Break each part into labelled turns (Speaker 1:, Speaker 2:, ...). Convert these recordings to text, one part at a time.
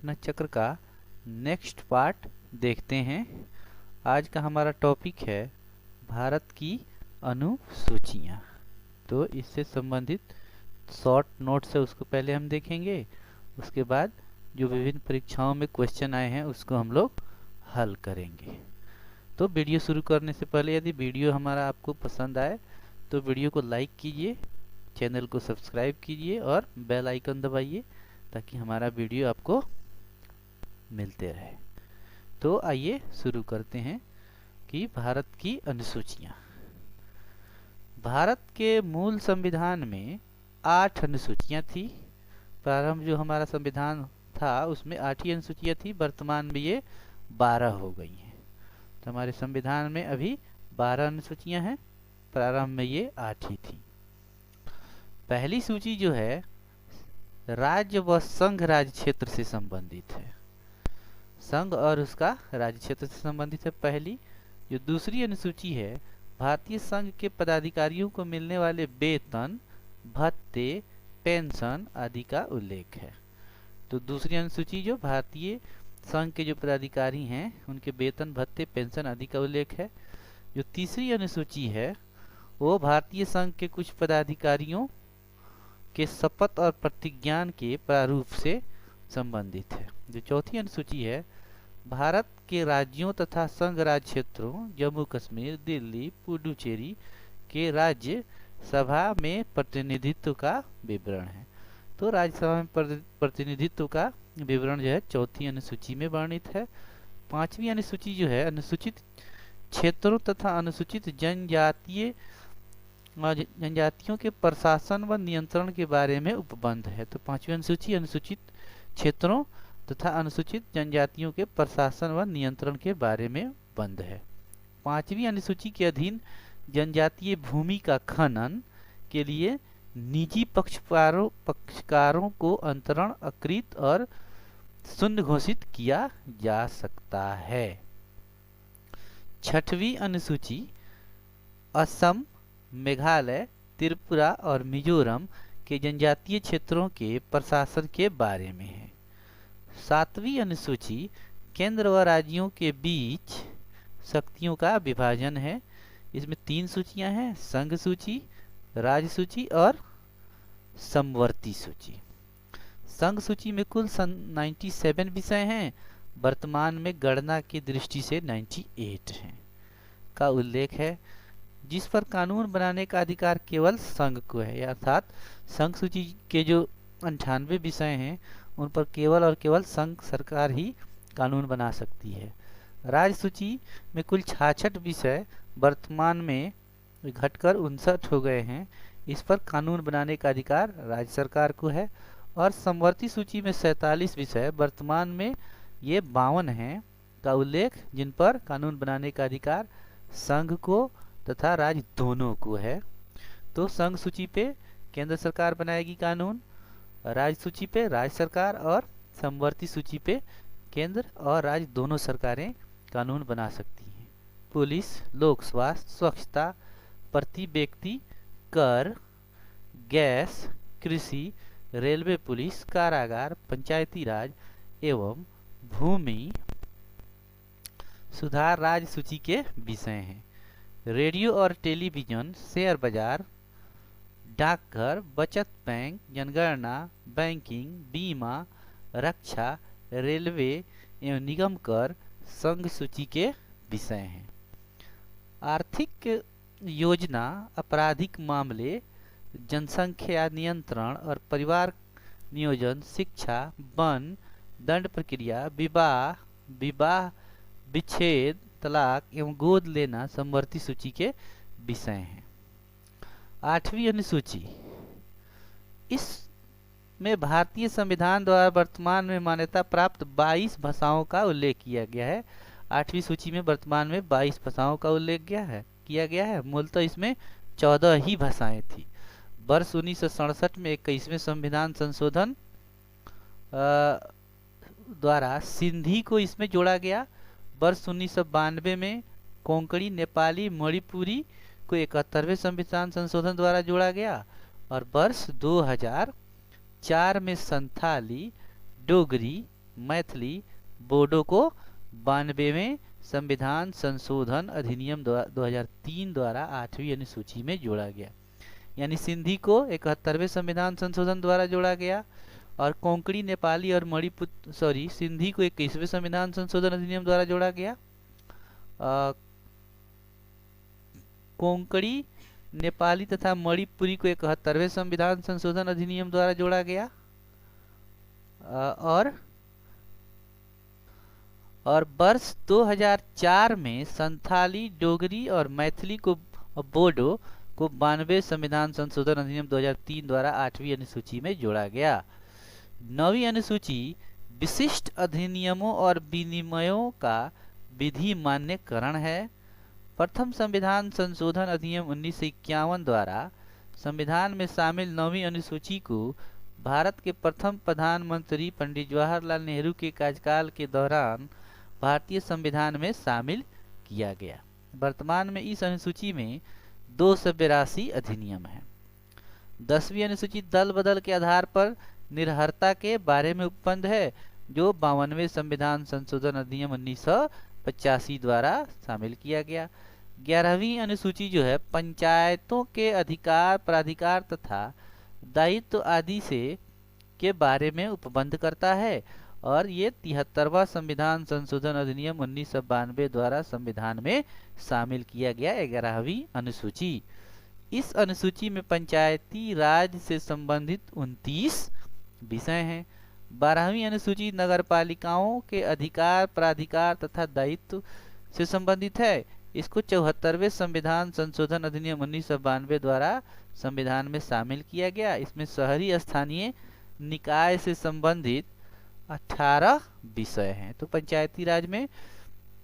Speaker 1: घटना चक्र का नेक्स्ट पार्ट देखते हैं। आज का हमारा टॉपिक है भारत की अनुसूचियाँ। तो इससे संबंधित शॉर्ट नोट्स है, उसको पहले हम देखेंगे। उसके बाद जो विभिन्न परीक्षाओं में क्वेश्चन आए हैं उसको हम लोग हल करेंगे। तो वीडियो शुरू करने से पहले यदि वीडियो हमारा आपको पसंद आए तो वीडियो को लाइक कीजिए, चैनल को सब्सक्राइब कीजिए और बेल आइकन दबाइए ताकि हमारा वीडियो आपको मिलते रहे। तो आइए शुरू करते हैं कि भारत की अनुसूचियाँ। भारत के मूल संविधान में 8 अनुसूचियाँ थी। प्रारंभ जो हमारा संविधान था उसमें 8 ही अनुसूचियाँ थी, वर्तमान में ये 12 हो गई हैं। तो हमारे संविधान में अभी 12 अनुसूचियाँ हैं, प्रारंभ में ये 8 ही थी। पहली सूची जो है राज्य व संघ राज्य क्षेत्र से संबंधित है, संघ और उसका राज्य क्षेत्र से संबंधित है पहली। जो दूसरी अनुसूची है भारतीय संघ के पदाधिकारियों को मिलने वाले वेतन, भत्ते, पेंशन आदि का उल्लेख है। तो दूसरी अनुसूची जो भारतीय संघ के जो पदाधिकारी हैं उनके वेतन, भत्ते, पेंशन आदि का उल्लेख है। जो तीसरी अनुसूची है वो भारतीय संघ के कुछ पदाधिकारियों के शपथ और प्रतिज्ञान के प्रारूप से संबंधित है। जो चौथी अनुसूची है भारत के राज्यों तथा संघ राज्य क्षेत्रों जम्मू कश्मीर, दिल्ली, पुडुचेरी के राज्य सभा में प्रतिनिधित्व का विवरण है। तो राज्यसभा में प्रतिनिधित्व का विवरण जो है चौथी अनुसूची में वर्णित है। पांचवी अनुसूची जो है अनुसूचित क्षेत्रों तथा अनुसूचित जनजातियों के प्रशासन व नियंत्रण के बारे में उपबंध है। तो पांचवी अनुसूची अनुसूचित क्षेत्रों तथा अनुसूचित जनजातियों के प्रशासन व नियंत्रण के बारे में उपबंध है। पांचवी अनुसूची के अधीन जनजातीय भूमि का खनन के लिए निजी पक्षकारों को अंतरण, अकृत और शून्य घोषित किया जा सकता है। छठवीं अनुसूची असम, मेघालय, त्रिपुरा और मिजोरम के जनजातीय क्षेत्रों के प्रशासन के बारे में है। सातवीं अनुसूची केंद्र व राज्यों के बीच शक्तियों का विभाजन है। इसमें 3 सूचियां हैं, संघ सूची, राज्य सूची और समवर्ती सूची। संघ सूची में कुल 97 विषय हैं, वर्तमान में गणना की दृष्टि से 98 हैं का उल्लेख है। जिस पर कानून बनाने का अधिकार केवल संघ को है, अर्थात संघ सूची के जो 98 विषय हैं उन पर केवल और केवल संघ सरकार ही कानून बना सकती है। राज्य सूची में कुल 66 विषय वर्तमान में घटकर 59 हो गए हैं। इस पर कानून बनाने का अधिकार राज्य सरकार को है। और समवर्ती सूची में 47 विषय, वर्तमान में ये 52 हैं का उल्लेख, जिन पर कानून बनाने का अधिकार संघ को तथा राज्य दोनों को है। तो संघ सूची पे केंद्र सरकार बनाएगी कानून, राज्य सूची पे राज्य सरकार और समवर्ती सूची पे केंद्र और राज्य दोनों सरकारें कानून बना सकती हैं। पुलिस, लोक स्वास्थ्य, स्वच्छता, प्रति व्यक्ति कर, गैस, कृषि, रेलवे पुलिस, कारागार, पंचायती राज एवं भूमि सुधार राज्य सूची के विषय हैं। रेडियो और टेलीविजन, शेयर बाजार, डाकघर, बचत बैंक, जनगणना, बैंकिंग, बीमा, रक्षा, रेलवे एवं निगम कर संघ सूची के विषय हैं। आर्थिक योजना, आपराधिक मामले, जनसंख्या नियंत्रण और परिवार नियोजन, शिक्षा, वन, दंड प्रक्रिया, विवाह विच्छेद, तलाक एवं गोद लेना समवर्ती सूची के विषय हैं। 8वीं अनुसूची, इसमें भारतीय संविधान द्वारा वर्तमान में मान्यता प्राप्त 22 भाषाओं का उल्लेख किया गया है। 8वीं सूची में वर्तमान में 22 भाषाओं का उल्लेख किया गया है। मूलतः इसमें 14 ही भाषाएं थी। वर्ष 1967 में 21वें संविधान संशोधन द्वारा सिंधी को इसमें जोड़ा गया। वर्ष 1992 में कोंकणी, नेपाली, मणिपुरी को 71वें संविधान संशोधन द्वारा जोड़ा गया और वर्ष 2004 में संथाली, डोगरी, मैथिली, बोडो को 92वें संविधान संशोधन अधिनियम 2003 द्वारा 8वीं अनुसूची में जोड़ा गया। यानी सिंधी को 71वें संविधान संशोधन द्वारा जोड़ा गया और कोंकणी, नेपाली और मणिपुर सिंधी को 21वें संविधान संशोधन अधिनियम द्वारा जोड़ा गया। कोंकणी, नेपाली तथा मणिपुरी को 71वें संविधान संशोधन अधिनियम द्वारा जोड़ा गया। और वर्ष 2004 में संथाली, डोगरी और मैथिली को बोडो को 92 संविधान संशोधन अधिनियम 2003 द्वारा 8वीं अनुसूची में जोड़ा गया। 9वीं अनुसूची विशिष्ट अधिनियमों और विनिमयों का विधि मान्यकरण है। प्रथम संविधान संशोधन अधिनियम 1951 द्वारा संविधान में शामिल 9वीं अनुसूची को भारत के प्रथम प्रधानमंत्री पंडित जवाहरलाल नेहरू के कार्यकाल के दौरान भारतीय संविधान में शामिल किया गया। वर्तमान में इस अनुसूची में 282 अधिनियम हैं। 10वीं अनुसूची दल बदल के आधार पर निर्भरता के बारे में उपबंध है, जो 52वें संविधान संशोधन अधिनियम 1985 द्वारा शामिल किया गया। 11वीं अनुसूची जो है पंचायतों के अधिकार, प्राधिकार तथा दायित्व आदि से के बारे में उपबंध करता है और ये 73वां संविधान संशोधन अधिनियम 1992 द्वारा संविधान में शामिल किया गया 11वीं अनुसूची। इस अनुसूची में पंचायती राज से संबंधित 29 विषय हैं। 12वीं अनुसूची नगरपालिकाओं के अधिकार, प्राधिकार तथा दायित्व से संबंधित है। इसको 74वें संविधान संशोधन अधिनियम 1992 द्वारा संविधान में शामिल किया गया। इसमें शहरी स्थानीय निकाय से संबंधित 18 विषय हैं। तो पंचायती राज में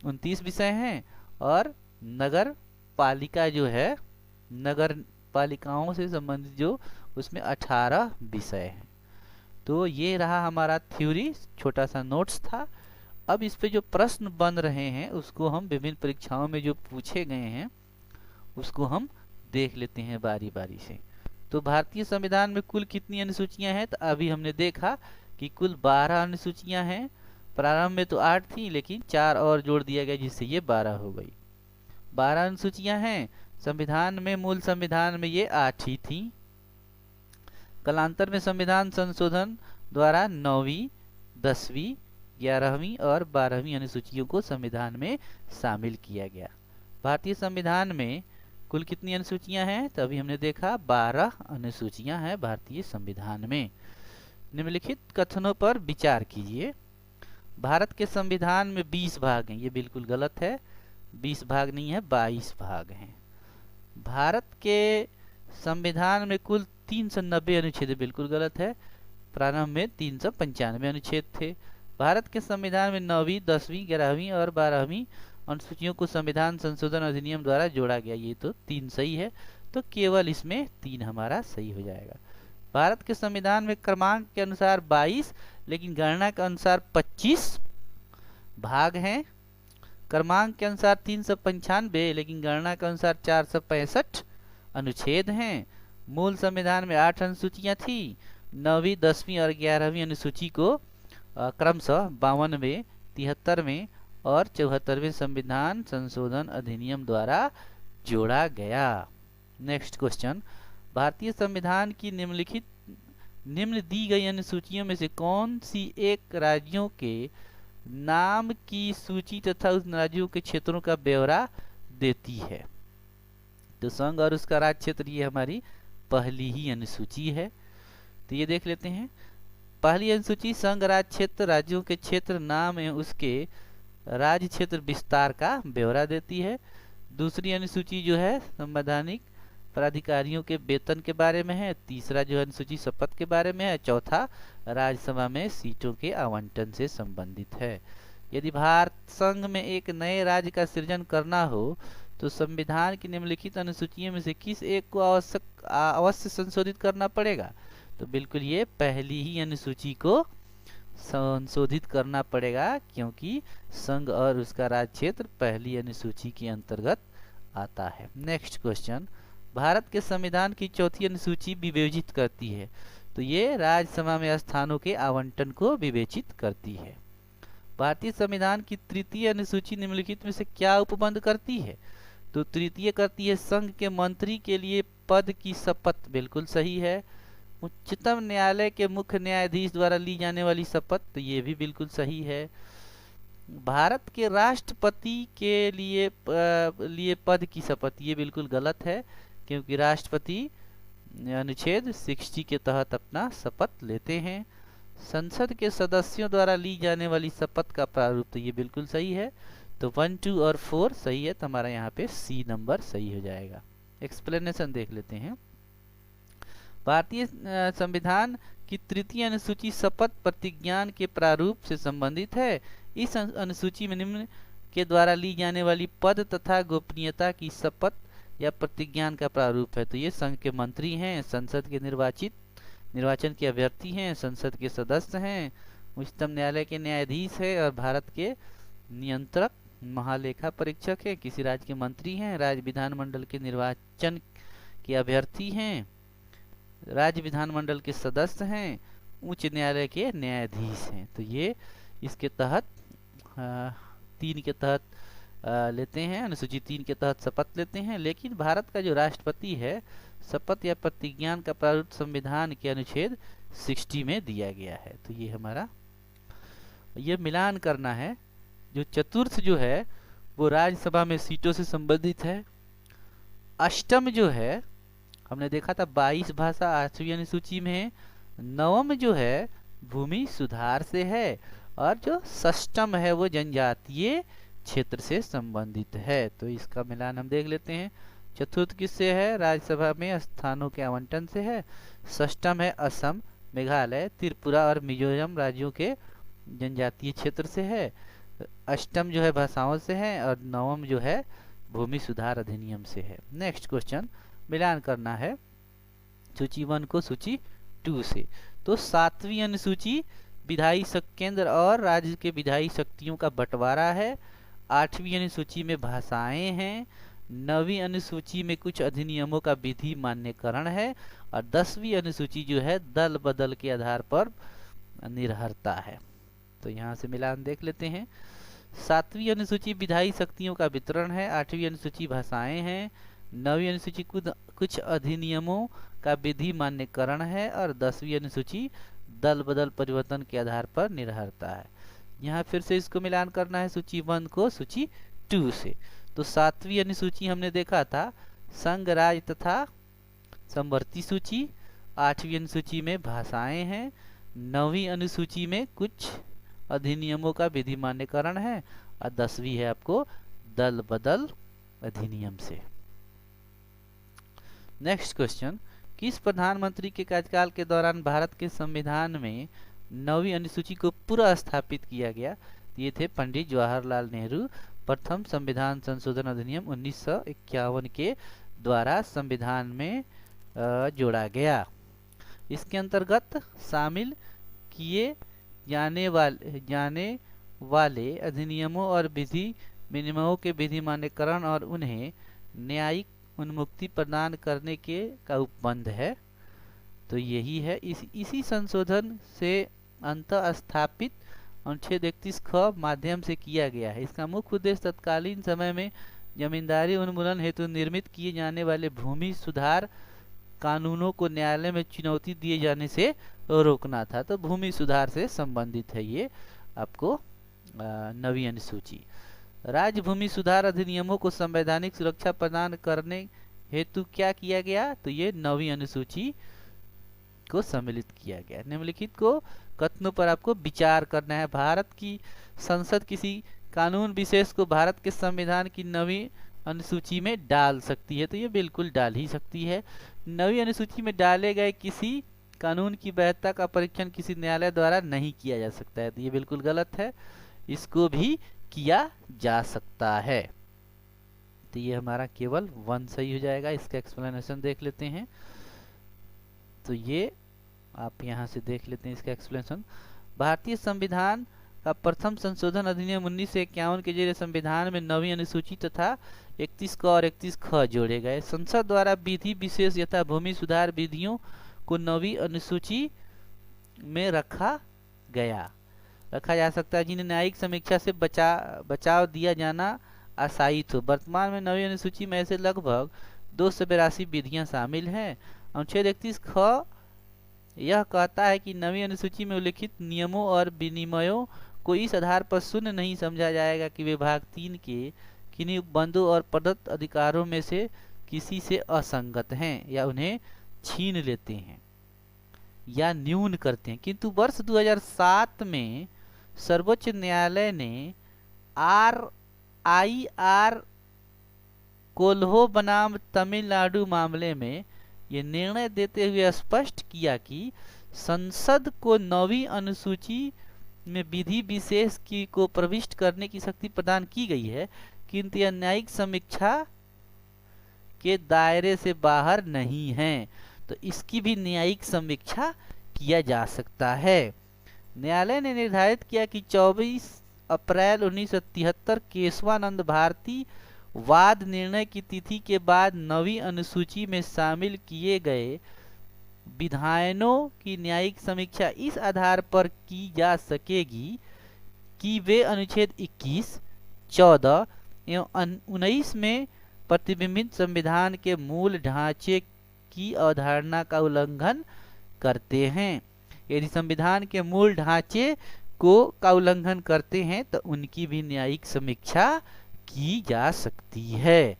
Speaker 1: 29 विषय हैं और नगर पालिका जो है, नगर पालिकाओं से संबंधित जो उसमें 18 विषय हैं। तो ये रहा हमारा थ्योरी, छोटा सा नोट्स था। अब इस पे जो प्रश्न बन रहे हैं उसको हम विभिन्न परीक्षाओं में जो पूछे गए हैं उसको हम देख लेते हैं बारी बारी से। तो भारतीय संविधान में कुल कितनी अनुसूचियां हैं? तो अभी हमने देखा कि कुल 12 अनुसूचियां हैं। प्रारंभ में तो 8 थी, लेकिन 4 और जोड़ दिया गया जिससे ये 12 हो गई। 12 अनुसूचियां हैं। संविधान में, मूल संविधान में ये 8 ही थी। कालांतर में संविधान संशोधन द्वारा 9वीं, 10वीं, 11वीं और 12वीं अनुसूचियों को संविधान में शामिल किया गया। भारतीय संविधान में कुल कितनी अनुसूचियां हैं? तो अभी हमने देखा 12 अनुसूचियां हैं भारतीय संविधान में। निम्नलिखित कथनों पर विचार कीजिए। भारत के संविधान में 20 भाग हैं। ये बिल्कुल गलत है। 20 भाग नहीं है, 22 भाग हैं। भारत के संविधान में कुल 390 अनुच्छेद, बिल्कुल गलत है। प्रारंभ में 395 अनुच्छेद थे। भारत के संविधान में 9वीं, 10वीं, 11वीं और 12वीं अनुसूचियों को संविधान संशोधन अधिनियम द्वारा जोड़ा गया। ये तो 3 सही है, तो केवल इसमें 3 हमारा सही हो जाएगा। भारत के संविधान में क्रमांक के अनुसार 22, लेकिन गणना के अनुसार 25 भाग हैं। क्रमांक के अनुसार 395, लेकिन गणना के अनुसार 465 अनुच्छेद हैं। मूल संविधान में 8 अनुसूचियां थी। 9वीं, 10वीं और 11वीं अनुसूची को क्रमशः 52वें, 73वें और 74वें संविधान संशोधन अधिनियम द्वारा जोड़ा गया। नेक्स्ट क्वेश्चन, भारतीय संविधान की निम्न दी गई अनुसूचियों में से कौन सी एक राज्यों के नाम की सूची तथा उन राज्यों के क्षेत्रों का ब्यौरा देती है? तो संघ और उसका राज्य क्षेत्र, ये हमारी पहली ही अनुसूची है। तो ये देख लेते हैं। पहली अनुसूची संघ राज्य क्षेत्र, राज्यों के क्षेत्र नाम एवं उसके राज्य क्षेत्र विस्तार का ब्यौरा देती है। दूसरी अनुसूची जो है संवैधानिक प्राधिकारियों के वेतन के बारे में है। तीसरा जो है अनुसूची शपथ के बारे में है। चौथा राज्यसभा में सीटों के आवंटन से संबंधित है। यदि भारत संघ में एक नए राज्य का सृजन करना हो तो संविधान की निम्नलिखित अनुसूचियों में से किस एक को अवश्य संशोधित करना पड़ेगा? तो बिल्कुल ये पहली ही अनुसूची को संशोधित करना पड़ेगा, क्योंकि संघ और उसका राज्य क्षेत्र पहली अनुसूची के अंतर्गत आता है। नेक्स्ट क्वेश्चन, भारत के संविधान की चौथी अनुसूची विवेचित करती है तो ये राज्यसभा में स्थानों के आवंटन को विवेचित करती है। भारतीय संविधान की तृतीय अनुसूची निम्नलिखित में से क्या उपबंध करती है? तो तृतीय करती है संघ के मंत्री के लिए पद की शपथ, बिल्कुल सही है। उच्चतम न्यायालय के मुख्य न्यायाधीश द्वारा ली जाने वाली शपथ, तो ये भी बिल्कुल सही है। भारत के राष्ट्रपति के लिए पद की शपथ, ये बिल्कुल गलत है, क्योंकि राष्ट्रपति अनुच्छेद 60 के तहत अपना शपथ लेते हैं। संसद के सदस्यों द्वारा ली जाने वाली शपथ का प्रारूप, तो ये बिल्कुल सही है। तो 1, 2 और 4 सही है, तो हमारा यहाँ पे सी नंबर सही हो जाएगा। एक्सप्लेनेशन देख लेते हैं। भारतीय संविधान की तृतीय अनुसूची शपथ प्रतिज्ञान के प्रारूप से संबंधित है। इस अनुसूची में निम्न के द्वारा ली जाने वाली पद तथा गोपनीयता की शपथ या प्रतिज्ञान का प्रारूप है। तो ये संघ के मंत्री हैं, संसद के निर्वाचन के अभ्यर्थी हैं, संसद के सदस्य हैं, उच्चतम न्यायालय के न्यायाधीश है और भारत के नियंत्रक महालेखा परीक्षक है, किसी राज्य के मंत्री हैं, राज्य विधानमंडल के निर्वाचन के अभ्यर्थी हैं, राज्य विधानमंडल के सदस्य हैं, उच्च न्यायालय के न्यायाधीश हैं। तो ये इसके तहत 3 के तहत लेते हैं, अनुसूची 3 के तहत शपथ लेते हैं। लेकिन भारत का जो राष्ट्रपति है, शपथ या प्रतिज्ञान का प्रारूप संविधान के अनुच्छेद 60 में दिया गया है। तो ये हमारा ये मिलान करना है। जो चतुर्थ जो है वो राज्यसभा में सीटों से संबंधित है। अष्टम जो है हमने देखा था 22 भाषा 8वीं अनुसूची में है। नवम जो है भूमि सुधार से है, और जो षष्टम है वो जनजातीय क्षेत्र से संबंधित है। तो इसका मिलान हम देख लेते हैं। चतुर्थ किससे है? राज्यसभा में स्थानों के आवंटन से है। षष्टम है असम, मेघालय, त्रिपुरा और मिजोरम राज्यों के जनजातीय क्षेत्र से है। अष्टम जो है भाषाओं से है, और नवम जो है भूमि सुधार अधिनियम से है। नेक्स्ट क्वेश्चन, मिलान करना है सूची 1 को सूची 2 से। तो 7वीं अनुसूची विधायी केंद्र और राज्य के विधायी शक्तियों का बंटवारा है। 8वीं अनुसूची में भाषाएं हैं। 9वीं अनुसूची में कुछ अधिनियमों का विधि मान्यकरण है, और 10वीं अनुसूची जो है दल बदल के आधार पर निर्भरता है। तो यहाँ से मिलान देख लेते हैं। 7वीं अनुसूची विधायी शक्तियों का वितरण है। 8वीं अनुसूची भाषाएं हैं। 9वीं अनुसूची कुछ अधिनियमों का विधि मान्यकरण है, और 10वीं अनुसूची दल बदल परिवर्तन के आधार पर निर्भरता है। यहाँ फिर से इसको मिलान करना है सूची 1 को सूची 2 से। तो 7वीं अनुसूची हमने देखा था संघ राज्य तथा समवर्ती सूची। 8वीं अनुसूची में भाषाएं हैं। 9वीं अनुसूची में कुछ अधिनियमों का विधि मान्यकरण है, और 10वीं है आपको दल बदल अधिनियम से। नेक्स्ट क्वेश्चन, किस प्रधानमंत्री के कार्यकाल के दौरान भारत के संविधान में 9वीं अनुसूची को पुनः स्थापित किया गया? ये थे पंडित जवाहरलाल नेहरू। प्रथम संविधान संशोधन अधिनियम 1951 के द्वारा संविधान में जोड़ा गया। इसके अंतर्गत शामिल किए जाने वाले अधिनियमों और विधि विनियमों के विधि मान्यकरण और उन्हें न्यायिक उन्मुक्ति प्रदान करने के का उपबंध है। तो यही है। इसी संशोधन से अंतः स्थापित अनुच्छेद 31 ख माध्यम से किया गया है। इसका मुख्य उद्देश्य तत्कालीन समय में जमींदारी उन्मूलन हेतु निर्मित किए जाने वाले भूमि सुधार कानूनों को न्यायालय में चुनौती दिए जाने से रोकना था। तो भूमि सुधार से संबंधित है ये आपको 9वीं अनुसूची। राज्य भूमि सुधार अधिनियमों को संवैधानिक सुरक्षा प्रदान करने हेतु क्या किया गया? तो ये 9वीं अनुसूची को सम्मिलित किया गया। निम्नलिखित को कथनों पर आपको विचार करना है। भारत की संसद किसी कानून विशेष को भारत के संविधान की 9वीं अनुसूची में डाल सकती है। तो ये बिल्कुल डाल ही सकती है। 9वीं अनुसूची में डाले गए किसी कानून की वैधता का परीक्षण किसी न्यायालय द्वारा नहीं किया जा सकता है। तो ये बिल्कुल गलत है, इसको भी किया जा सकता है। तो ये हमारा केवल 1 सही हो जाएगा। इसका एक्सप्लेनेशन देख लेते हैं। तो ये आप यहाँ से देख लेते हैं इसका एक्सप्लेनेशन। भारतीय संविधान का प्रथम संशोधन अधिनियम 1951 के जरिए संविधान में 9वीं अनुसूची तथा 31 क और 31 ख जोड़े गए। संसद द्वारा विधि विशेष यथा भूमि सुधार विधियों को 9वीं अनुसूची में रखा जा सकता है, जिन्हें न्यायिक समीक्षा से बचाव दिया जाना आशायित हो। वर्तमान में 9वीं अनुसूची में ऐसे लगभग 282 विधियां शामिल हैं। अनुच्छेद 31 ख यह कहता है कि 9वीं अनुसूची में उल्लिखित नियमों और विनिमयों को इस आधार पर शून्य नहीं समझा जाएगा कि वे भाग 3 के किन्हीं उपबंधों और प्रदत्त अधिकारों में से किसी से असंगत हैं या उन्हें छीन लेते हैं या न्यून करते हैं। किंतु वर्ष 2007 में सर्वोच्च न्यायालय ने RIR कोल्हो बनाम तमिलनाडु मामले में ये निर्णय देते हुए स्पष्ट किया कि संसद को 9वीं अनुसूची में विधि विशेष को प्रविष्ट करने की शक्ति प्रदान की गई है, किंतु यह न्यायिक समीक्षा के दायरे से बाहर नहीं है। तो इसकी भी न्यायिक समीक्षा किया जा सकता है। न्यायालय ने निर्धारित किया कि 24 अप्रैल 1973 केशवानंद भारती वाद निर्णय की तिथि के बाद 9वीं अनुसूची में शामिल किए गए विधायनों की न्यायिक समीक्षा इस आधार पर की जा सकेगी कि वे अनुच्छेद 21, 14 एवं 19 में प्रतिबिंबित संविधान के मूल ढांचे की अवधारणा का उल्लंघन करते हैं। यदि संविधान के मूल ढांचे का उल्लंघन करते हैं तो उनकी भी न्यायिक समीक्षा की जा सकती है।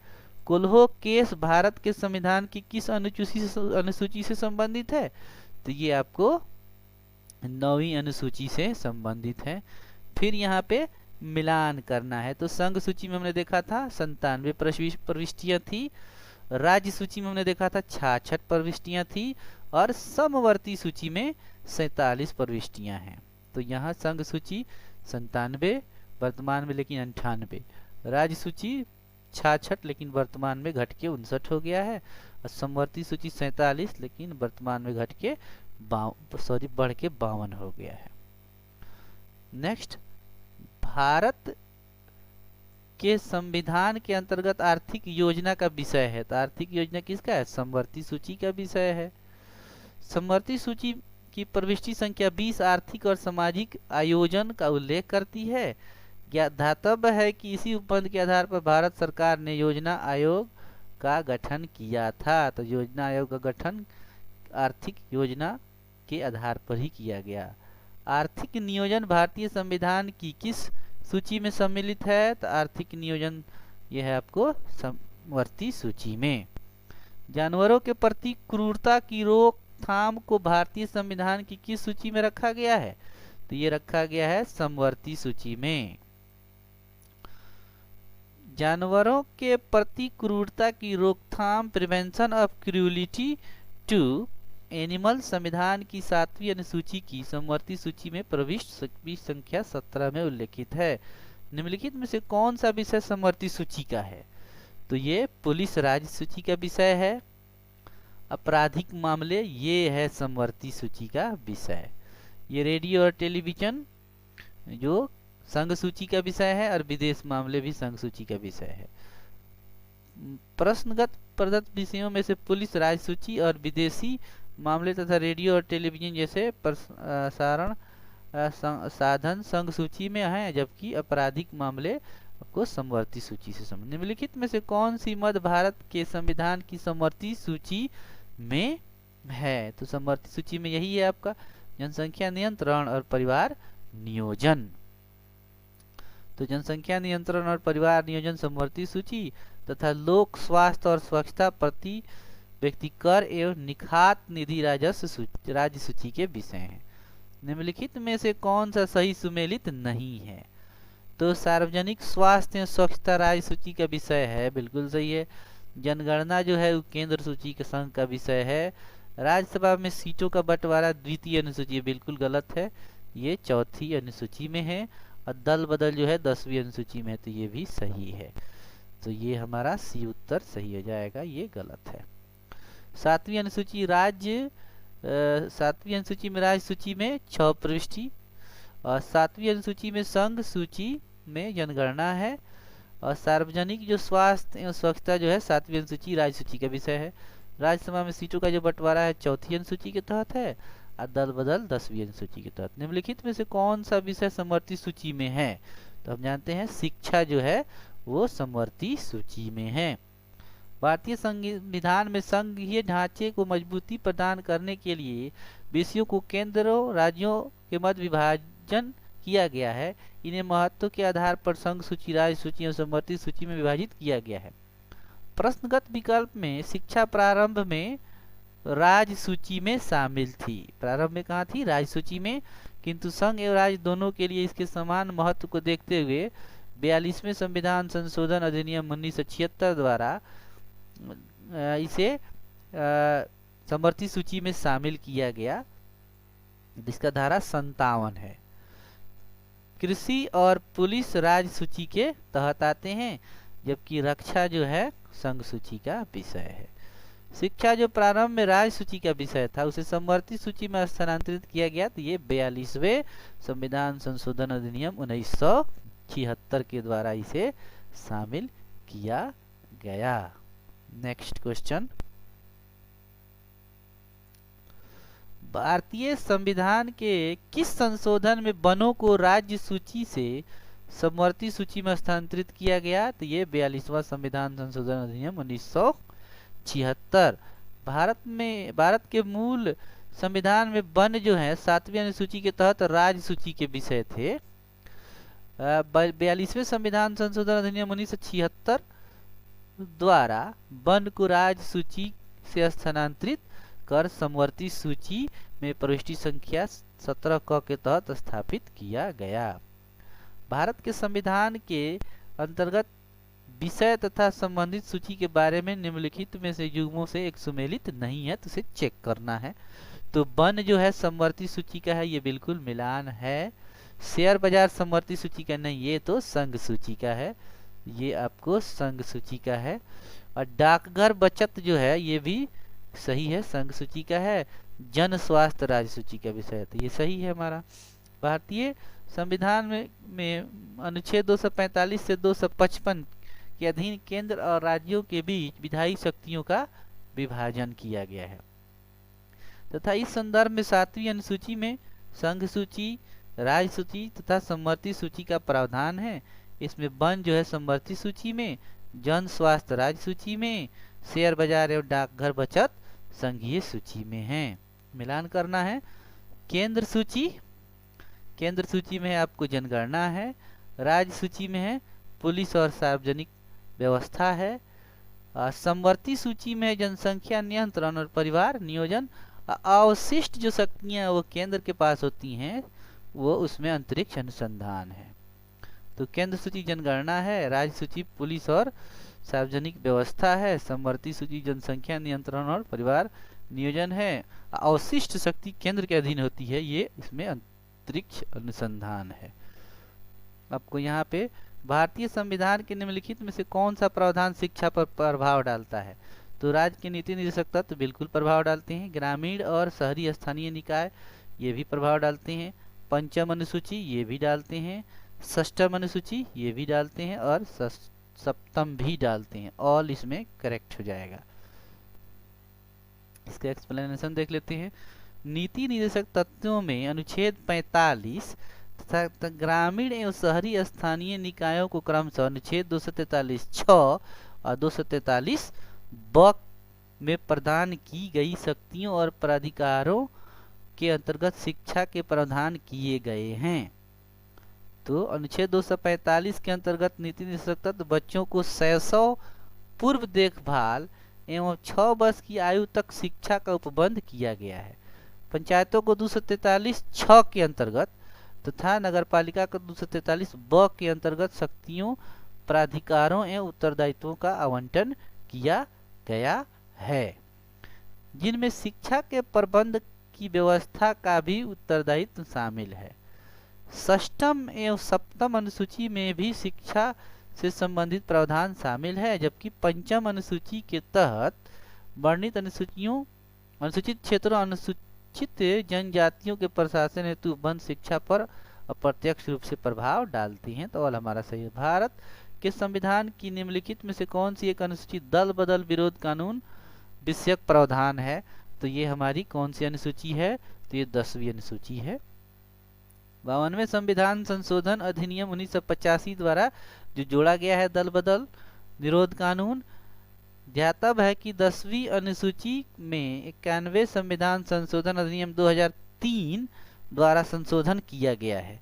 Speaker 1: कोल्हो केस भारत के संविधान की किस अनुसूची से संबंधित है? तो ये आपको 9वीं अनुसूची से संबंधित है। फिर यहाँ पे मिलान करना है। तो संघ सूची में हमने देखा था 97 प्रविष्टियां थी, राज्य सूची में हमने देखा था 66 प्रविष्टियां थी और समवर्ती सूची में 47 प्रविष्टियां हैं। तो यहाँ संघ सूची 97 वर्तमान में लेकिन 98, राज्य सूची 66 लेकिन वर्तमान में घट के 59 हो गया है और समवर्ती सूची 47 लेकिन वर्तमान में घट के बढ़ के 52 हो गया है। नेक्स्ट, भारत के संविधान के अंतर्गत आर्थिक योजना का विषय है। तो आर्थिक योजना किसका है? समवर्ती सूची का विषय है। समवर्ती सूची की प्रविष्टि संख्या 20 आर्थिक और सामाजिक आयोजन का उल्लेख करती है। ध्यातव्य है कि इसी उपबंध के आधार पर भारत सरकार ने योजना आयोग का गठन किया था। तो योजना आयोग का गठन आर्थिक योजना के आधार पर ही किया गया। आर्थिक नियोजन भारतीय संविधान की किस सूची में सम्मिलित है? तो आर्थिक नियोजन यह है आपको समवर्ती सूची में। जानवरों के प्रति क्रूरता की रोकथाम को भारतीय संविधान की किस सूची में रखा गया है? तो ये रखा गया है समवर्ती सूची में। जानवरों के प्रति क्रूरता की रोकथाम prevention of cruelty to animal संविधान की 7वीं अनुसूची की समवर्ती सूची में प्रविष्ट संख्या 17 में उल्लेखित है। निम्नलिखित में से कौन सा विषय समवर्ती सूची का है? तो ये पुलिस राज्य सूची का विषय है। आपराधिक मामले ये है समवर्ती सूची का विषय। ये रेडियो और टेलीविजन जो संघ सूची का विषय है और विदेश मामले भी संघ सूची का विषय है। प्रश्नगत प्रदत्त विषयों में से पुलिस राज्य सूची और विदेशी मामले तथा रेडियो और टेलीविजन जैसे प्रसारण साधन संघ सूची में हैं, जबकि आपराधिक मामले को समवर्ती सूची से संबंधित। निम्नलिखित में से कौन सी मद भारत के संविधान की समवर्ती सूची में है? तो समवर्ती सूची में यही है आपका जनसंख्या नियंत्रण और परिवार नियोजन। तो जनसंख्या नियंत्रण और परिवार नियोजन समवर्ती सूची तथा लोक स्वास्थ्य और स्वच्छता प्रति व्यक्ति कर एवं निखात निधि राजस्व राज्य सूची के विषय हैं। निम्नलिखित में से कौन सा सही सुमेलित नहीं है? तो सार्वजनिक स्वास्थ्य एवं स्वच्छता राज्य सूची का विषय है, बिल्कुल सही है। जनगणना जो है वो केंद्र सूची के संघ का विषय है। राज्यसभा में सीटों का बंटवारा द्वितीय अनुसूची, बिल्कुल गलत है, ये चौथी अनुसूची में है। और दल बदल जो है 10वीं अनुसूची में है, तो ये भी सही है। तो ये हमारा सी उत्तर सही हो जाएगा, ये गलत है। 7वीं अनुसूची में राज्य सूची में 6 प्रविष्टि और 7वीं अनुसूची में संघ सूची में जनगणना है। और सार्वजनिक जो स्वास्थ्य एवं स्वच्छता जो है 7वीं अनुसूची राज्य सूची का विषय है। राज्यसभा में सीटों का जो बंटवारा है चौथी अनुसूची के तहत है और दल बदल 10वीं अनुसूची के तहत। निम्नलिखित में से कौन सा विषय समवर्ती सूची में है? तो हम जानते हैं शिक्षा जो है वो समवर्ती सूची में है। भारतीय संविधान में संघीय ढांचे को मजबूती प्रदान करने के लिए विषयों को केंद्रों राज्यों के मध्य विभाजन किया गया है। इन्हें महत्व के आधार पर संघ सूची, राज्य सूची और समवर्ती सूची में विभाजित किया गया है। प्रश्नगत विकल्प में शिक्षा प्रारंभ में राज्य सूची में शामिल थी। प्रारंभ में कहाँ थी? राज्य सूची में। किंतु संघ एवं राज्य दोनों के लिए इसके समान महत्व को देखते हुए 42वें संविधान संशोधन अधिनियम 1976 द्वारा इसे समवर्ती सूची में शामिल किया गया, जिसका धारा 57 है। कृषि और पुलिस राज्य सूची के तहत आते हैं, जबकि रक्षा जो है संघ सूची का विषय है। शिक्षा जो प्रारंभ में राज्य सूची का विषय था उसे समवर्ती सूची में स्थानांतरित किया गया, तो ये 42वें संविधान संशोधन अधिनियम 1976 के द्वारा इसे शामिल किया गया। नेक्स्ट क्वेश्चन, भारतीय संविधान के किस संशोधन में वनों को राज्य सूची से समवर्ती सूची में स्थानांतरित किया गया? तो ये 42वां संविधान संशोधन अधिनियम 1976। भारत के मूल संविधान में वन जो है 7वीं अनुसूची के तहत राज्य सूची के विषय थे। 42वें संविधान संशोधन अधिनियम 1976 द्वारा वन को राज्य सूची से स्थानांतरित कर समवर्ती सूची में प्रविष्टि संख्या 17 क के तहत स्थापित किया गया। भारत के संविधान के अंतर्गत विषय तथा संबंधित सूची के बारे में निम्नलिखित में से युग्मों से एक सुमेलित नहीं है, तो उसे चेक करना है। तो वन जो है समवर्ती सूची का है, ये बिल्कुल मिलान है। शेयर बाजार समवर्ती सूची का नहीं, ये तो संघ सूची का है, ये आपको संघ सूची का है। और डाकघर बचत जो है ये भी सही है, संघ सूची का है। जन स्वास्थ्य राज्य सूची का विषय है, तो ये सही है हमारा। भारतीय संविधान में अनुच्छेद 245 से 255 के अधीन केंद्र और राज्यों के बीच विधायी शक्तियों का विभाजन किया गया है तथा इस संदर्भ में 7वीं अनुसूची में संघ सूची, राज्य सूची तथा समवर्ती सूची का प्रावधान है। इसमें वन जो है समवर्ती सूची में, जन स्वास्थ्य राज्य सूची में, शेयर बाजार एवं डाकघर बचत संघीय सूची में है। मिलान करना है। केंद्र सूची में आपको जनगणना है। राज्य सूची में है पुलिस और सार्वजनिक व्यवस्था है। समवर्ती सूची में जनसंख्या नियंत्रण और परिवार नियोजन। अवशिष्ट जो शक्तियां वो केंद्र के पास होती हैं वो उसमें अंतरिक्ष अनुसंधान है। तो केंद्र सूची जनगणना है, राज्य सूची पुलिस और सार्वजनिक व्यवस्था है, समवर्ती सूची जनसंख्या नियंत्रण और परिवार नियोजन है। अवशिष्ट शक्ति केंद्र के अधीन होती है, ये इसमें अंतरिक्ष अनुसंधान है। आपको यहाँ पे भारतीय संविधान के निम्नलिखित में से कौन सा प्रावधान शिक्षा पर प्रभाव डालता है? तो राज्य के नीति निर्देशक तत्व बिल्कुल प्रभाव डालते हैं। ग्रामीण और शहरी स्थानीय निकाय ये भी प्रभाव डालते हैं। पंचम अनुसूची ये भी डालते हैं। षष्ठम अनुसूची ये भी डालते हैं और सप्तम भी डालते हैं। ऑल इसमें करेक्ट हो जाएगा। इसका एक्सप्लेनेशन देख लेते हैं। नीति निर्देशक तत्वों में अनुच्छेद 45 तथा ग्रामीण एवं शहरी स्थानीय निकायों को क्रमशः अनुच्छेद 243(6) और 243 ब में प्रदान की गई शक्तियों और प्राधिकारों के अंतर्गत शिक्षा के प्रावधान किए गए हैं। तो अनुच्छेद 245 के अंतर्गत नीति निर्देशक तत्व बच्चों को शैशव पूर्व देखभाल एवं 6 वर्ष की आयु तक शिक्षा का उपबंध किया गया है। पंचायतों को 243(6) के अंतर्गत तथा नगरपालिका को 243 ब के अंतर्गत शक्तियों, प्राधिकारों एवं उत्तरदायित्वों का आवंटन किया गया है, जिनमें शिक्षा के प्रबंध की व्यवस्था का भी उत्तरदायित्व शामिल है। षष्ठम एवं सप्तम अनुसूची में भी शिक्षा से संबंधित प्रावधान शामिल है, जबकि पंचम अनुसूची के तहत वर्णित अनुसूचित क्षेत्रों, अनुसूचित जनजातियों के प्रशासन हेतु वन शिक्षा पर अप्रत्यक्ष रूप से प्रभाव डालती हैं। तो ऑल हमारा सही है। भारत के संविधान की निम्नलिखित में से कौन सी एक अनुसूची दल बदल विरोध कानून विषयक प्रावधान है, तो ये हमारी कौन सी अनुसूची है? तो ये 10वीं अनुसूची है। 52वें संविधान संशोधन अधिनियम 1985 द्वारा जो जोड़ा गया है दल बदल निरोध कानून, ध्यातव्य है कि 10वीं अनुसूची में 91वें संविधान संशोधन अधिनियम 2003 द्वारा संशोधन किया गया है।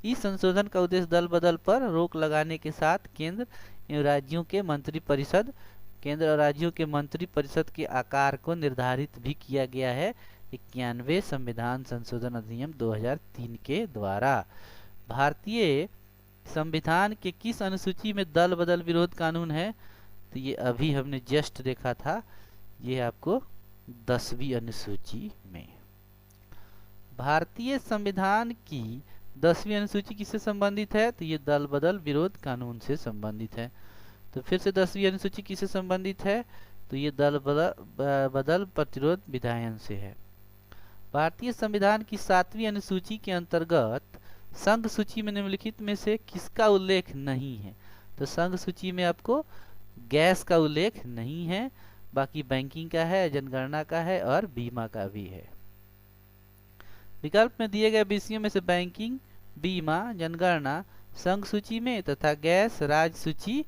Speaker 1: इस संशोधन का उद्देश्य दल बदल पर रोक लगाने के साथ केंद्र और राज्यों के मंत्रि परिषद के आकार को निर्धारित भी किया गया है 91वें संविधान संशोधन अधिनियम 2003 के द्वारा। भारतीय संविधान के किस अनुसूची में दल बदल विरोध कानून है? तो ये अभी हमने जस्ट देखा था, ये आपको 10वीं अनुसूची में। भारतीय संविधान की 10वीं अनुसूची किससे संबंधित है? तो ये दल बदल विरोध कानून से संबंधित है। तो फिर से 10वीं अनुसूची किससे संबंधित है? तो ये दल बदल प्रतिरोध विधायन से है। भारतीय संविधान की 7वीं अनुसूची के अंतर्गत संघ सूची में निम्नलिखित में से किसका उल्लेख नहीं है? तो संघ सूची में आपको गैस का उल्लेख नहीं है, बाकी बैंकिंग का है, जनगणना का है और बीमा का भी है। विकल्प में दिए गए विषयों में से बैंकिंग, बीमा, जनगणना संघ सूची में तथा गैस राज्य सूची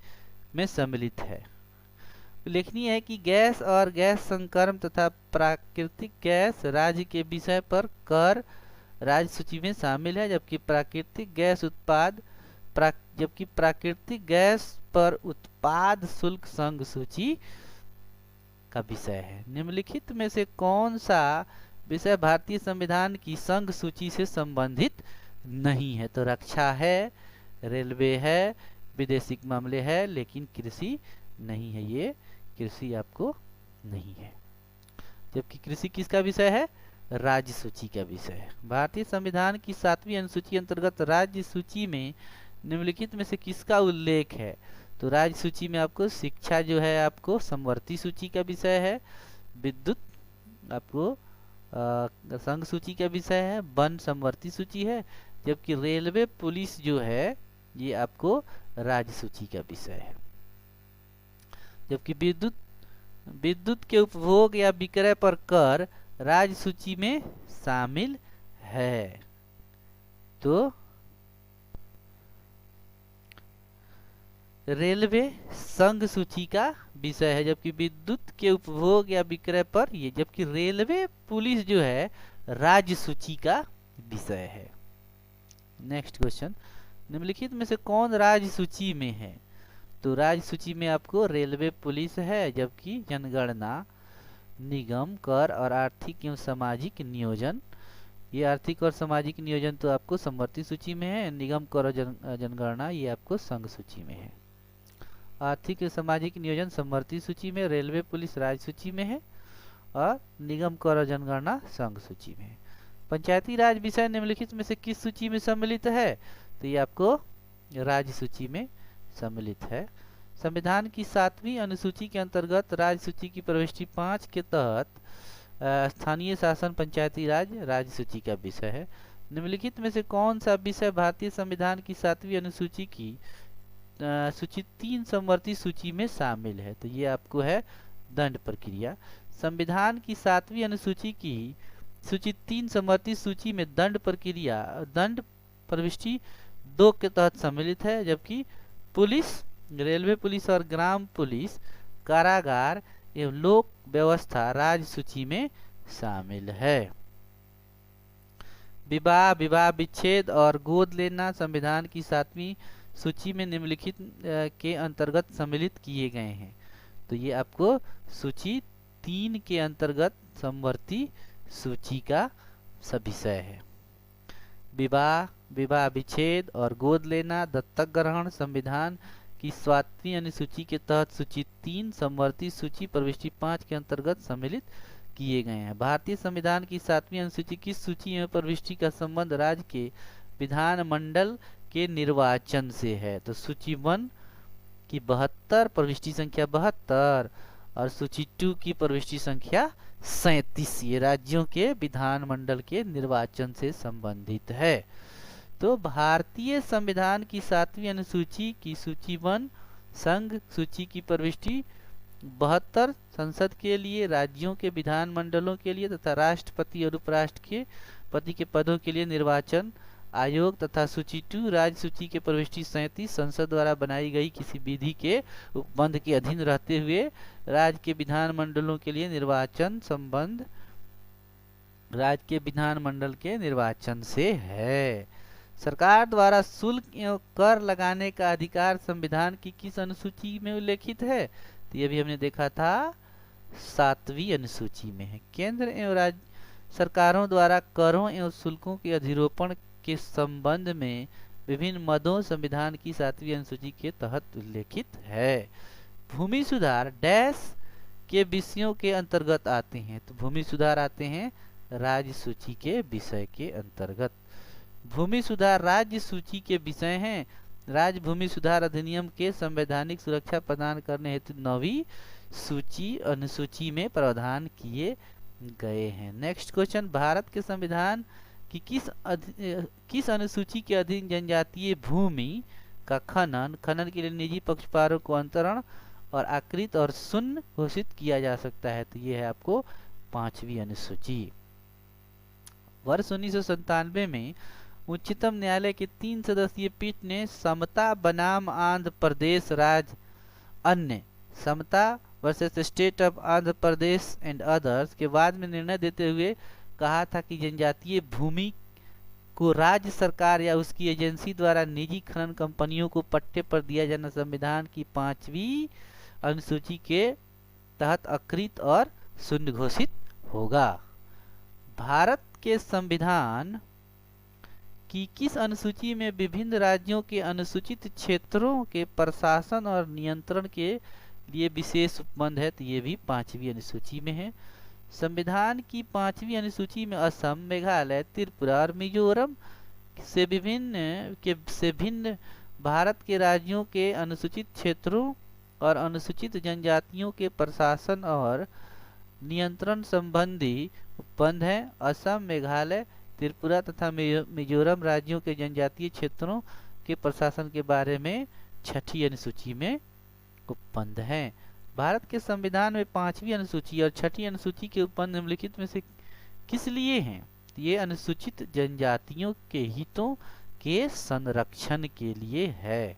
Speaker 1: में सम्मिलित है। उल्लेखनीय है कि गैस और गैस संक्रम तथा प्राकृतिक गैस राज्य के विषय पर कर राज्य सूची में शामिल है, जबकि प्राकृतिक गैस पर उत्पाद शुल्क संघ सूची का विषय है। निम्नलिखित में से कौन सा विषय भारतीय संविधान की संघ सूची से संबंधित नहीं है? तो रक्षा है, रेलवे है, विदेशिक मामले है, लेकिन कृषि नहीं है। ये कृषि आपको नहीं है, जबकि कृषि किसका विषय है? राज्य सूची का विषय है। भारतीय संविधान की 7वीं अनुसूची अंतर्गत राज्य सूची में निम्नलिखित में से किसका उल्लेख है? तो राज्य सूची में आपको शिक्षा जो है आपको समवर्ती सूची का विषय है, विद्युत आपको संघ सूची का विषय है, वन समवर्ती सूची है, जबकि रेलवे पुलिस जो है ये आपको राज्य सूची का विषय है। जबकि विद्युत के उपभोग या विक्रय पर कर राज्य सूची में शामिल है। तो रेलवे संघ सूची का विषय है, जबकि विद्युत के उपभोग या विक्रय पर ये, जबकि रेलवे पुलिस जो है राज्य सूची का विषय है। नेक्स्ट क्वेश्चन, निम्नलिखित में से कौन राज्य सूची में है? तो राज्य सूची में आपको रेलवे पुलिस है, जबकि जनगणना, निगम, कर और आर्थिक एवं सामाजिक नियोजन, ये आर्थिक और सामाजिक नियोजन तो आपको समवर्ती सूची में है, निगम, कर और जनगणना ये आपको संघ सूची में है। आर्थिक और सामाजिक नियोजन समवर्ती सूची में, रेलवे पुलिस राज्य सूची में है और निगम, कर और जनगणना संघ सूची में है। पंचायती राज विषय निम्नलिखित में से किस सूची में सम्मिलित है? तो ये आपको राज्य सूची में सम्मिलित है। संविधान की 7वीं अनुसूची के अंतर्गत राज्य सूची की प्रविष्टि 5 के तहत स्थानीय शासन पंचायती राज राज्य सूची का विषय है। निम्नलिखित में से कौन सा विषय भारतीय संविधान की 7वीं अनुसूची की सूची 3 समवर्ती सूची में शामिल है? तो ये आपको है दंड प्रक्रिया। संविधान की 7वीं अनुसूची की सूची 3 समवर्ती सूची में दंड प्रविष्टि 2 के तहत सम्मिलित है, जबकि पुलिस, रेलवे पुलिस और ग्राम पुलिस, कारागार एवं लोक व्यवस्था राज्य सूची में शामिल है। विवाह, विच्छेद और गोद लेना संविधान की 7वीं सूची में निम्नलिखित के अंतर्गत सम्मिलित किए गए हैं। तो ये आपको सूची 3 के अंतर्गत समवर्ती सूची का विषय है। विवाह, विच्छेद और गोद लेना, दत्तक ग्रहण संविधान की 7वीं अनुसूची के तहत सूची 3 समवर्ती सूची प्रविष्टि 5 के अंतर्गत सम्मिलित किए गए हैं। भारतीय संविधान की 7वीं अनुसूची किस सूची में प्रविष्टि का संबंध राज्य के विधानमंडल के निर्वाचन से है? तो सूची 1 की 72 प्रविष्टि संख्या 72 और सूची 2 की प्रविष्टि संख्या 37 ये राज्यों के विधानमंडल के निर्वाचन से संबंधित है। तो भारतीय संविधान की 7वीं अनुसूची की सूची 1 संघ सूची की प्रविष्टि 72 संसद के लिए, राज्यों के विधानमंडलों के लिए तथा राष्ट्रपति और उपराष्ट्रपति के पदों के लिए निर्वाचन आयोग तथा सूची 2 राज्य सूची के प्रविष्टि 37 संसद द्वारा बनाई गई किसी विधि के उपबंध के अधीन रहते हुए राज्य के विधानमंडलों के लिए निर्वाचन संबंध राज्य के विधानमंडल के निर्वाचन से है। सरकार द्वारा शुल्क एवं कर लगाने का अधिकार संविधान की किस अनुसूची में उल्लेखित है? तो ये भी हमने देखा था 7वीं अनुसूची में है। केंद्र एवं राज्य सरकारों द्वारा करों एवं शुल्कों के अधिरोपण के संबंध में विभिन्न मदों संविधान की 7वीं अनुसूची के तहत उल्लेखित है। भूमि सुधार डैश के विषयों के अंतर्गत आते हैं, तो भूमि सुधार आते हैं राज्य सूची के विषय के अंतर्गत। भूमि सुधार राज्य सूची के विषय हैं। राज्य भूमि सुधार अधिनियम के संवैधानिक सुरक्षा प्रदान करने हेतु 9वीं सूची अनुसूची में प्रावधान किए गए हैं। नेक्स्ट क्वेश्चन, भारत के संविधान की किस अनुसूची के अधीन जनजातीय भूमि का खनन के लिए निजी पक्षकारों को अंतरण और आकृत और शून्य घोषित किया जा सकता है? तो ये है आपको 5वीं अनुसूची। वर्ष 1997 में उच्चतम न्यायालय के 3 सदस्यीय पीठ ने समता बनाम आंध्र प्रदेश राज्य अन्य Samatha versus state of Andhra Pradesh and others के बाद में निर्णय देते हुए कहा था कि जनजातीय भूमि को राज्य सरकार या उसकी एजेंसी द्वारा निजी खनन कंपनियों को पट्टे पर दिया जाना संविधान की 5वीं अनुसूची के तहत अकृत और शून्य घोषित होगा। भारत के संविधान की किस अनुसूची में विभिन्न राज्यों के अनुसूचित क्षेत्रों के प्रशासन और नियंत्रण के लिए विशेष उपबंध है? तो ये भी 5वीं अनुसूची में है। संविधान की 5वीं अनुसूची में असम, मेघालय, त्रिपुरा और मिजोरम से भिन्न भारत के राज्यों के अनुसूचित क्षेत्रों और अनुसूचित जनजातियों के प्रशासन और नियंत्रण संबंधी उपबंध है। असम, मेघालय, त्रिपुरा तथा मिजोरम राज्यों के जनजातीय क्षेत्रों के प्रशासन के बारे में 6ठी अनुसूची में उपबंध है। भारत के संविधान में 5वीं अनुसूची और 6ठी अनुसूची के उपबंध निम्नलिखित में से किस लिए हैं? ये अनुसूचित जनजातियों के हितों के संरक्षण के लिए है।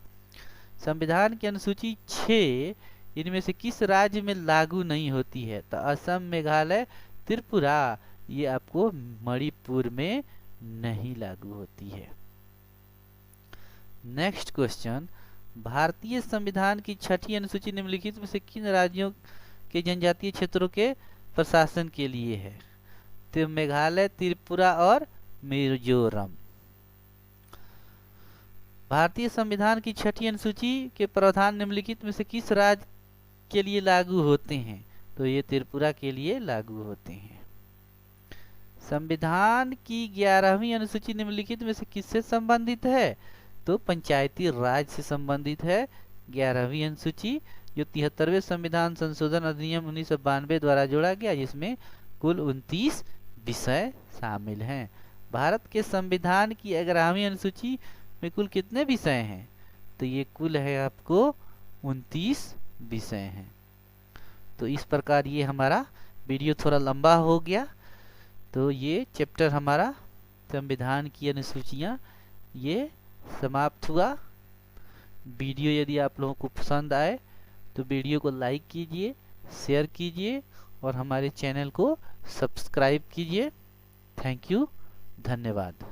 Speaker 1: संविधान की अनुसूची 6 इनमें से किस राज्य में लागू नहीं होती है? तो असम, मेघालय, त्रिपुरा, ये आपको मणिपुर में नहीं लागू होती है। नेक्स्ट क्वेश्चन, भारतीय संविधान की 6ठी अनुसूची निम्नलिखित में से किन राज्यों के जनजातीय क्षेत्रों के प्रशासन के लिए है? तो मेघालय, त्रिपुरा और मिजोरम। भारतीय संविधान की 6ठी अनुसूची के प्रावधान निम्नलिखित में से किस राज्य के लिए लागू होते हैं? तो ये त्रिपुरा के लिए लागू होते हैं। संविधान की 11वीं अनुसूची निम्नलिखित में से किससे संबंधित है? तो पंचायती राज से संबंधित है 11वीं अनुसूची, जो 73वें संविधान संशोधन अधिनियम 1992 द्वारा जोड़ा गया, जिसमें कुल 29 विषय शामिल हैं। भारत के संविधान की 11वीं अनुसूची में कुल कितने विषय हैं? तो ये कुल है आपको 29 विषय हैं। तो इस प्रकार ये हमारा वीडियो थोड़ा लंबा हो गया। तो ये चैप्टर हमारा संविधान की अनुसूचियाँ ये समाप्त हुआ। वीडियो यदि आप लोगों को पसंद आए तो वीडियो को लाइक कीजिए, शेयर कीजिए और हमारे चैनल को सब्सक्राइब कीजिए। थैंक यू, धन्यवाद।